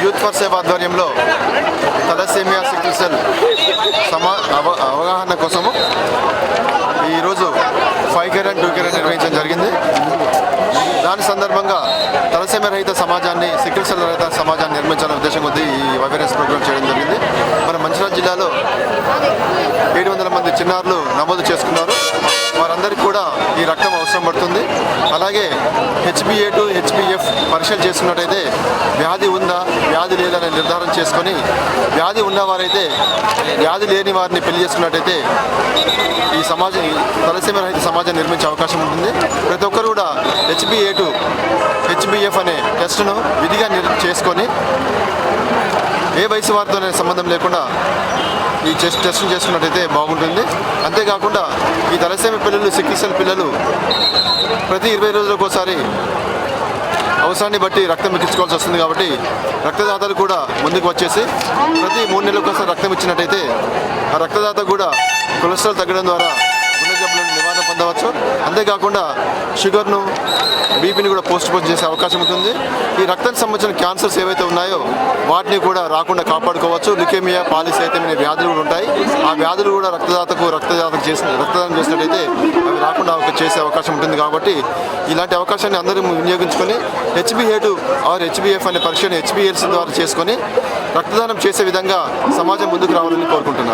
Youth for save ఆధ్వర్యంలో thalassemia sickle cell అవగాహన కోసము ఈరోజు 5K రన్ 2K రన్ నిర్వహించడం జరిగింది. దాని సందర్భంగా తలసేమియా రహిత సమాజాన్ని, సికిల్ సెల్ రహిత సమాజాన్ని నిర్మించాలనే ఉద్దేశం కొద్దీ ఈ అవేర్నెస్ ప్రోగ్రామ్ చేయడం జరిగింది. మన మంచిర్యాల జిల్లాలో 700 మంది చిన్నారులు నమోదు చేసుకున్నారు. వారందరికీ కూడా ఈ రక్తం అవసరం పడుతుంది. అలాగే HbA2 HbF పరీక్షలు చేసుకున్నట్టయితే వ్యాధి ఉందా, వ్యాధి లేదని నిర్ధారణ చేసుకొని వ్యాధి ఉన్నవారైతే వ్యాధి లేని వారిని పెళ్లి చేసుకున్నట్టయితే ఈ సమాజం, తలసేమియా రహిత సమాజాన్ని నిర్మించే అవకాశం ఉంటుంది. ప్రతి ఒక్కరు కూడా HbA2 HbF అనే టెస్టును విధిగా చేసుకొని ఏ వయసు వారితో సంబంధం లేకుండా ఈ టెస్ట్ చేసుకున్నట్టయితే బాగుంటుంది. అంతేకాకుండా ఈ తలసేమియా పిల్లలు, సికిల్ సెల్ పిల్లలు ప్రతి 20 రోజులకు ఒకసారి అవసరాన్ని బట్టి రక్తం ఎక్కించుకోవాల్సి వస్తుంది. కాబట్టి రక్తదాతలు కూడా ముందుకు వచ్చేసి ప్రతి 3 నెలలకు ఒకసారి రక్తం ఇచ్చినట్టయితే ఆ రక్తదాత కూడా కొలెస్ట్రాల్ తగ్గడం ద్వారా గుండె జబ్బులను నివారణ పొందవచ్చు. అంతేకాకుండా షుగర్ను, బీపీని కూడా పోస్ట్ పోన్ చేసే అవకాశం ఉంటుంది. ఈ రక్తానికి సంబంధించిన క్యాన్సర్స్ ఏవైతే ఉన్నాయో వాటిని కూడా రాకుండా కాపాడుకోవచ్చు. లికేమియా, పాలిసైథేమియా వ్యాధులు కూడా ఉంటాయి. ఆ వ్యాధులు కూడా రక్తదానం చేసినట్టయితే అవి రాకుండా చేసే అవకాశం ఉంటుంది. కాబట్టి ఇలాంటి అవకాశాన్ని అందరూ వినియోగించుకొని HbA2 ఆర్ HbF అనే పరీక్షను HbA1c ద్వారా చేసుకొని రక్తదానం చేసే విధంగా సమాజం ముందుకు రావాలని కోరుకుంటున్నాను.